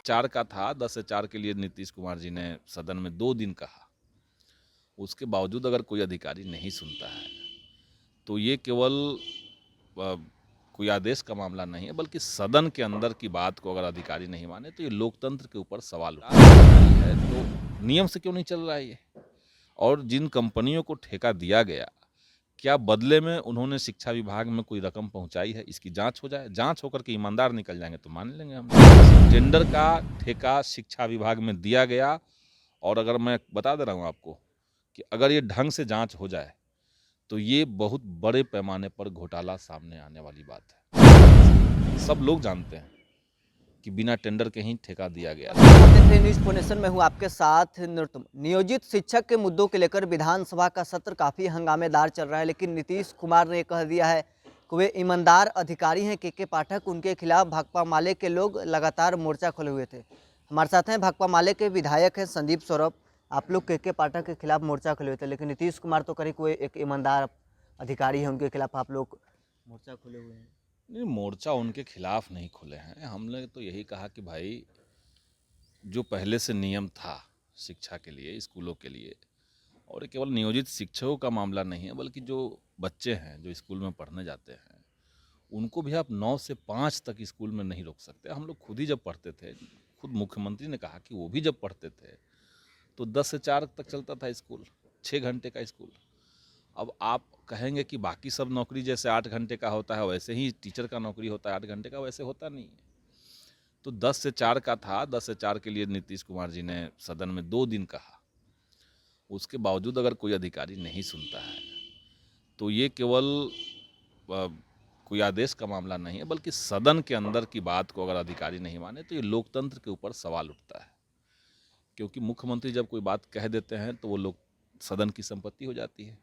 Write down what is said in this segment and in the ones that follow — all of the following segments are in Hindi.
4 का था, 10 से 4 के लिए नीतीश कुमार जी ने सदन में 2 दिन कहा। उसके बावजूद अगर कोई अधिकारी नहीं सुनता है तो ये केवल कोई आदेश का मामला नहीं है, बल्कि सदन के अंदर की बात को अगर अधिकारी नहीं माने तो ये लोकतंत्र के ऊपर सवाल उठा है। तो नियम से क्यों नहीं चल रहा है ये? और जिन कंपनियों को ठेका दिया गया, क्या बदले में उन्होंने शिक्षा विभाग में कोई रकम पहुंचाई है? इसकी जांच हो जाए। जांच होकर के ईमानदार निकल जाएंगे तो मान लेंगे हम। टेंडर का ठेका शिक्षा विभाग में दिया गया, और अगर मैं बता दे रहा हूं आपको कि अगर ये ढंग से जांच हो जाए तो ये बहुत बड़े पैमाने पर घोटाला सामने आने वाली बात है। सब लोग जानते हैं कि बिना टेंडर के ही ठेका दिया गया। न्यूज पोनेशन में हूँ आपके साथ नृतम। नियोजित शिक्षक के मुद्दों को लेकर विधानसभा का सत्र काफी हंगामेदार चल रहा है, लेकिन नीतीश कुमार ने कह दिया है कि वे ईमानदार अधिकारी हैं। के पाठक, उनके खिलाफ भाकपा माले के लोग लगातार मोर्चा खोले हुए थे। हमारे साथ हैं भाकपा माले के विधायक हैं संदीप सौरभ। आप लोग के पाठक के खिलाफ मोर्चा खोले हुए थे, लेकिन नीतीश कुमार तो करीब कोई एक ईमानदार अधिकारी है, उनके खिलाफ आप लोग मोर्चा खोले हुए हैं। नहीं, मोर्चा उनके खिलाफ नहीं खोले हैं। हमने तो यही कहा कि भाई, जो पहले से नियम था शिक्षा के लिए, स्कूलों के लिए, और केवल नियोजित शिक्षकों का मामला नहीं है, बल्कि जो बच्चे हैं जो स्कूल में पढ़ने जाते हैं उनको भी आप 9 से 5 तक स्कूल में नहीं रोक सकते। हम लोग खुद ही जब पढ़ते थे, खुद मुख्यमंत्री ने कहा कि वो भी जब पढ़ते थे तो 10 से 4 तक चलता था स्कूल, 6 घंटे का स्कूल। अब आप कहेंगे कि बाकी सब नौकरी जैसे 8 घंटे का होता है वैसे ही टीचर का नौकरी होता है 8 घंटे का, वैसे होता नहीं है। तो 10 से 4 का था, 10 से 4 के लिए नीतीश कुमार जी ने सदन में 2 दिन कहा। उसके बावजूद अगर कोई अधिकारी नहीं सुनता है तो ये केवल कोई आदेश का मामला नहीं है, बल्कि सदन के अंदर की बात को अगर अधिकारी नहीं माने तो ये लोकतंत्र के ऊपर सवाल उठता है। क्योंकि मुख्यमंत्री जब कोई बात कह देते हैं तो वो लोग सदन की संपत्ति हो जाती है,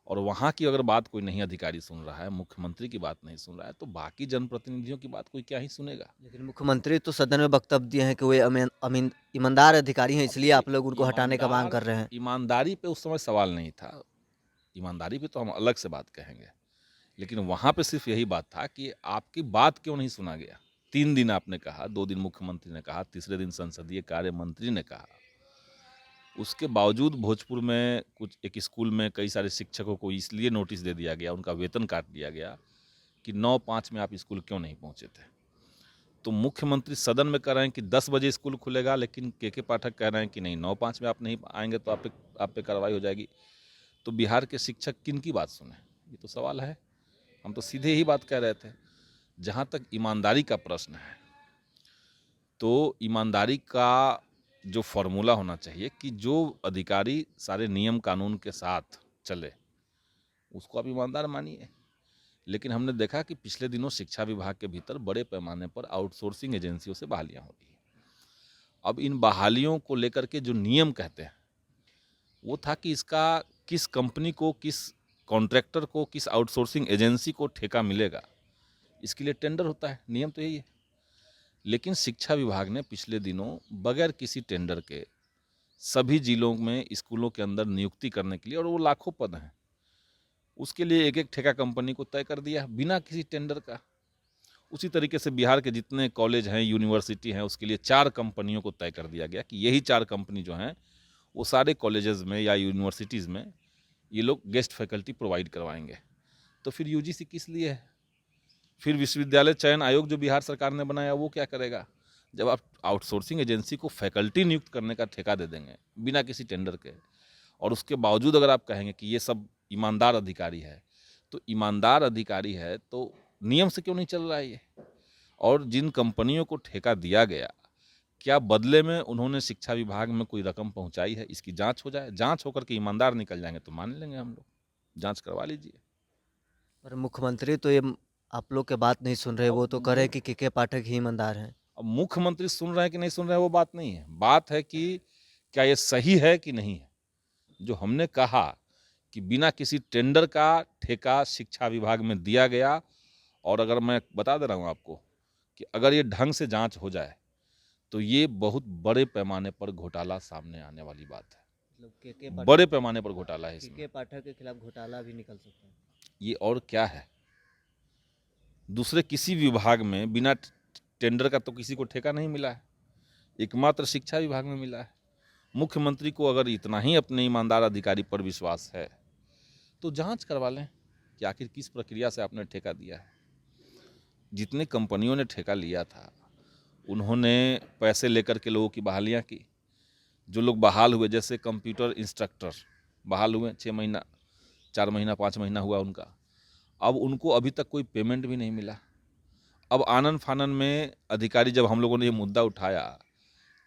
और वहाँ की अगर बात कोई नहीं अधिकारी सुन रहा है, मुख्यमंत्री की बात नहीं सुन रहा है, तो बाकी जनप्रतिनिधियों की बात कोई क्या ही सुनेगा। लेकिन मुख्यमंत्री तो सदन में वक्तव्य दिए हैं कि वे ईमानदार अधिकारी हैं, इसलिए आप लोग उनको हटाने का मांग कर रहे हैं। ईमानदारी पे उस समय सवाल नहीं था। ईमानदारी पे तो हम अलग से बात कहेंगे, लेकिन वहाँ पे सिर्फ यही बात था कि आपकी बात क्यों नहीं सुना गया। 3 दिन आपने कहा, 2 दिन मुख्यमंत्री ने कहा, तीसरे दिन संसदीय कार्य मंत्री ने कहा। उसके बावजूद भोजपुर में कुछ एक स्कूल में कई सारे शिक्षकों को इसलिए नोटिस दे दिया गया, उनका वेतन काट दिया गया कि 9:05 में आप स्कूल क्यों नहीं पहुंचे थे। तो मुख्यमंत्री सदन में कह रहे हैं कि 10 बजे स्कूल खुलेगा, लेकिन के पाठक कह रहे हैं कि नहीं, 9:05 में आप नहीं आएंगे तो आप पे कार्रवाई हो जाएगी। तो बिहार के शिक्षक किन की बात सुने, ये तो सवाल है। हम तो सीधे ही बात कह रहे थे। जहाँ तक ईमानदारी का प्रश्न है, तो ईमानदारी का जो फॉर्मूला होना चाहिए कि जो अधिकारी सारे नियम कानून के साथ चले उसको आप ईमानदार मानिए। लेकिन हमने देखा कि पिछले दिनों शिक्षा विभाग के भीतर बड़े पैमाने पर आउटसोर्सिंग एजेंसियों से बहालियां हो रही हैं। अब इन बहालियों को लेकर के जो नियम कहते हैं वो था कि इसका किस कंपनी को, किस कॉन्ट्रैक्टर को, किस आउटसोर्सिंग एजेंसी को ठेका मिलेगा, इसके लिए टेंडर होता है। नियम तो यही है। लेकिन शिक्षा विभाग ने पिछले दिनों बगैर किसी टेंडर के सभी जिलों में स्कूलों के अंदर नियुक्ति करने के लिए, और वो लाखों पद हैं, उसके लिए एक एक ठेका कंपनी को तय कर दिया बिना किसी टेंडर का। उसी तरीके से बिहार के जितने कॉलेज हैं, यूनिवर्सिटी हैं, उसके लिए 4 कंपनियों को तय कर दिया गया कि यही 4 कंपनी जो हैं वो सारे कॉलेजेस में या यूनिवर्सिटीज़ में ये लोग गेस्ट फैकल्टी प्रोवाइड करवाएंगे। तो फिर यूजीसी किस लिए है? फिर विश्वविद्यालय चयन आयोग जो बिहार सरकार ने बनाया वो क्या करेगा? जब आप आउटसोर्सिंग एजेंसी को फैकल्टी नियुक्त करने का ठेका दे देंगे बिना किसी टेंडर के, और उसके बावजूद अगर आप कहेंगे कि ये सब ईमानदार अधिकारी है, तो ईमानदार अधिकारी है तो नियम से क्यों नहीं चल रहा है ये? और जिन कंपनियों को ठेका दिया गया, क्या बदले में उन्होंने शिक्षा विभाग में कोई रकम पहुंचाई है? इसकी जांच हो जाए। जांच होकर के ईमानदार निकल जाएंगे तो मान लेंगे हम लोग। जांच करवा लीजिए। पर मुख्यमंत्री तो ये आप लोग के बात नहीं सुन रहे, वो तो कह रहे हैं कि के पाठक ही ईमानदार हैं। अब मुख्यमंत्री सुन रहे हैं कि नहीं सुन रहे हैं वो बात नहीं है। बात है कि क्या ये सही है कि नहीं है। जो हमने कहा कि बिना किसी टेंडर का ठेका शिक्षा विभाग में दिया गया, और अगर मैं बता दे रहा हूँ आपको कि अगर ये ढंग से जांच हो जाए तो ये बहुत बड़े पैमाने पर घोटाला सामने आने वाली बात है। मतलब बड़े पैमाने पर घोटाला है इसमें। के पाठक के खिलाफ घोटाला भी निकल सकता है। ये और क्या है? दूसरे किसी विभाग में बिना टेंडर का तो किसी को ठेका नहीं मिला है। एकमात्र शिक्षा विभाग में मिला है। मुख्यमंत्री को अगर इतना ही अपने ईमानदार अधिकारी पर विश्वास है तो जांच करवा लें कि आखिर किस प्रक्रिया से आपने ठेका दिया है। जितने कंपनियों ने ठेका लिया था उन्होंने पैसे लेकर के लोगों की बहालियां की। जो लोग बहाल हुए, जैसे कंप्यूटर इंस्ट्रक्टर बहाल हुए, 6 महीना 4 महीना 5 महीना हुआ उनका, अब उनको अभी तक कोई पेमेंट भी नहीं मिला। अब आनन फानन में अधिकारी, जब हम लोगों ने ये मुद्दा उठाया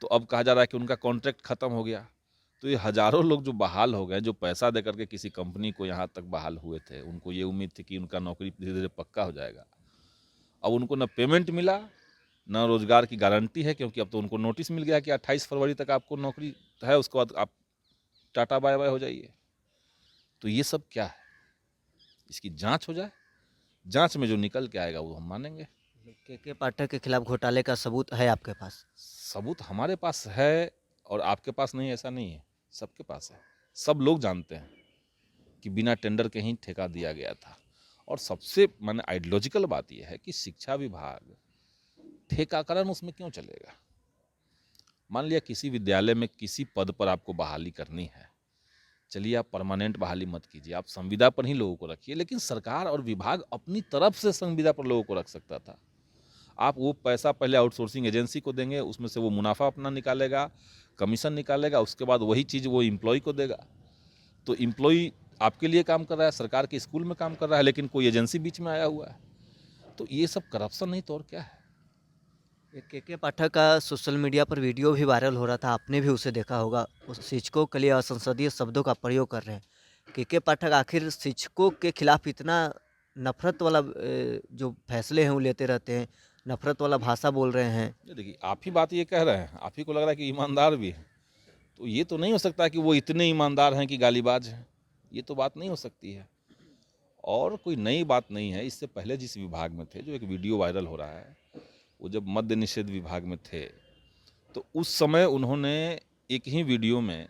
तो अब कहा जा रहा है कि उनका कॉन्ट्रैक्ट खत्म हो गया। तो ये हजारों लोग जो बहाल हो गए, जो पैसा दे करके किसी कंपनी को यहाँ तक बहाल हुए थे, उनको ये उम्मीद थी कि उनका नौकरी धीरे धीरे पक्का हो जाएगा। अब उनको न पेमेंट मिला, न रोजगार की गारंटी है, क्योंकि अब तो उनको नोटिस मिल गया कि 28 फरवरी तक आपको नौकरी है, उसके बाद आप टाटा बाय बाय हो जाइए। तो ये सब क्या है? इसकी जांच हो जाए, जांच में जो निकल के आएगा वो हम मानेंगे। के पाठक के खिलाफ घोटाले का सबूत है आपके पास? सबूत हमारे पास है और आपके पास नहीं, ऐसा नहीं है, सबके पास है। सब लोग जानते हैं कि बिना टेंडर के ही ठेका दिया गया था। और सबसे माने आइडियोलॉजिकल बात यह है कि शिक्षा विभाग ठेकाकरण उसमें क्यों चलेगा? मान लिया किसी विद्यालय में किसी पद पर आपको बहाली करनी है, चलिए आप परमानेंट बहाली मत कीजिए, आप संविदा पर ही लोगों को रखिए। लेकिन सरकार और विभाग अपनी तरफ से संविदा पर लोगों को रख सकता था। आप वो पैसा पहले आउटसोर्सिंग एजेंसी को देंगे, उसमें से वो मुनाफा अपना निकालेगा, कमीशन निकालेगा, उसके बाद वही चीज़ वो एम्प्लॉय को देगा। तो एम्प्लॉय आपके लिए काम कर रहा है, सरकार के स्कूल में काम कर रहा है, लेकिन कोई एजेंसी बीच में आया हुआ है। तो ये सब करप्शन नहीं तो और क्या है? के पाठक का सोशल मीडिया पर वीडियो भी वायरल हो रहा था, आपने भी उसे देखा होगा। उस शिक्षकों के लिए असंसदीय शब्दों का प्रयोग कर रहे हैं। के पाठक आखिर शिक्षकों के खिलाफ इतना नफरत वाला जो फैसले हैं वो लेते रहते हैं, नफरत वाला भाषा बोल रहे हैं। ये देखिए, आप ही बात ये कह रहे हैं, आप ही को लग रहा है कि ईमानदार भी है, तो ये तो नहीं हो सकता कि वो इतने ईमानदार हैं कि गालीबाज हैं। ये तो बात नहीं हो सकती है। और कोई नई बात नहीं है। इससे पहले जिस विभाग में थे, जो एक वीडियो वायरल हो रहा है, वो जब मद्य निषेध विभाग में थे तो उस समय उन्होंने एक ही वीडियो में,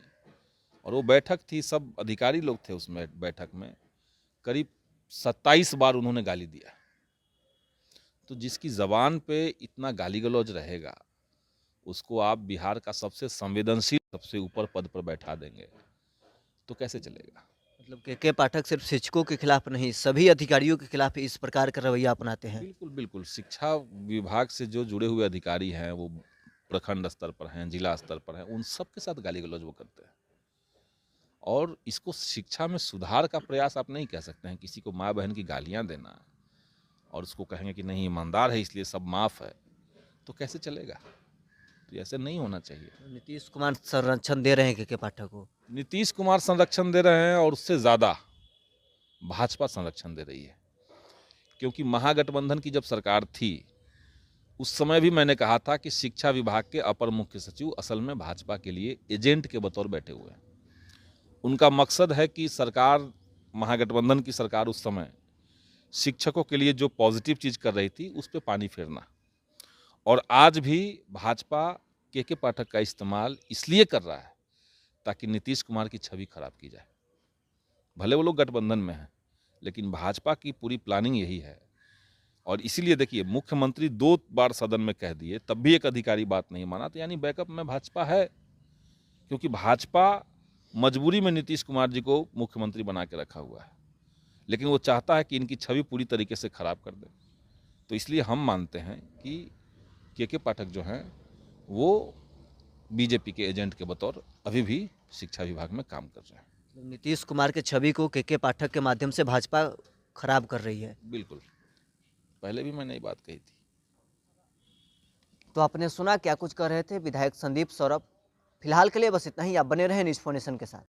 और वो बैठक थी, सब अधिकारी लोग थे उसमें बैठक में, करीब 27 बार उन्होंने गाली दिया। तो जिसकी ज़बान पे इतना गाली गलौज रहेगा, उसको आप बिहार का सबसे संवेदनशील, सबसे ऊपर पद पर बैठा देंगे तो कैसे चलेगा? मतलब के पाठक सिर्फ शिक्षकों के खिलाफ नहीं, सभी अधिकारियों के खिलाफ इस प्रकार का रवैया अपनाते हैं। बिल्कुल बिल्कुल। शिक्षा विभाग से जो जुड़े हुए अधिकारी हैं, वो प्रखंड स्तर पर हैं, जिला स्तर पर हैं, उन सब के साथ गाली गलौज वो करते हैं। और इसको शिक्षा में सुधार का प्रयास आप नहीं कह सकते हैं। किसी को माँ बहन की गालियाँ देना और उसको कहेंगे कि नहीं ईमानदार है इसलिए सब माफ़ है, तो कैसे चलेगा? तो ऐसे नहीं होना चाहिए। नीतीश कुमार संरक्षण दे रहे हैं के पाठक को। नीतीश कुमार संरक्षण दे रहे हैं और उससे ज़्यादा भाजपा संरक्षण दे रही है। क्योंकि महागठबंधन की जब सरकार थी, उस समय भी मैंने कहा था कि शिक्षा विभाग के अपर मुख्य सचिव असल में भाजपा के लिए एजेंट के बतौर बैठे हुए हैं। उनका मकसद है कि सरकार, महागठबंधन की सरकार उस समय शिक्षकों के लिए जो पॉजिटिव चीज़ कर रही थी उस पर पानी फेरना। और आज भी भाजपा के पाठक का इस्तेमाल इसलिए कर रहा है ताकि नीतीश कुमार की छवि खराब की जाए। भले वो लोग गठबंधन में हैं, लेकिन भाजपा की पूरी प्लानिंग यही है। और इसीलिए देखिए, मुख्यमंत्री 2 बार सदन में कह दिए, तब भी एक अधिकारी बात नहीं माना, तो यानी बैकअप में भाजपा है। क्योंकि भाजपा मजबूरी में नीतीश कुमार जी को मुख्यमंत्री बना के रखा हुआ है, लेकिन वो चाहता है कि इनकी छवि पूरी तरीके से खराब कर दे। तो इसलिए हम मानते हैं कि के पाठक जो हैं वो बीजेपी के एजेंट के बतौर अभी भी शिक्षा विभाग में काम कर रहे हैं। नीतीश कुमार के छवि को के पाठक के माध्यम से भाजपा खराब कर रही है। बिल्कुल, पहले भी मैंने ये बात कही थी। तो आपने सुना क्या कुछ कह रहे थे विधायक संदीप सौरभ। फिलहाल के लिए बस इतना ही। आप बने रहें न्यूज़ 4 नेशन के साथ।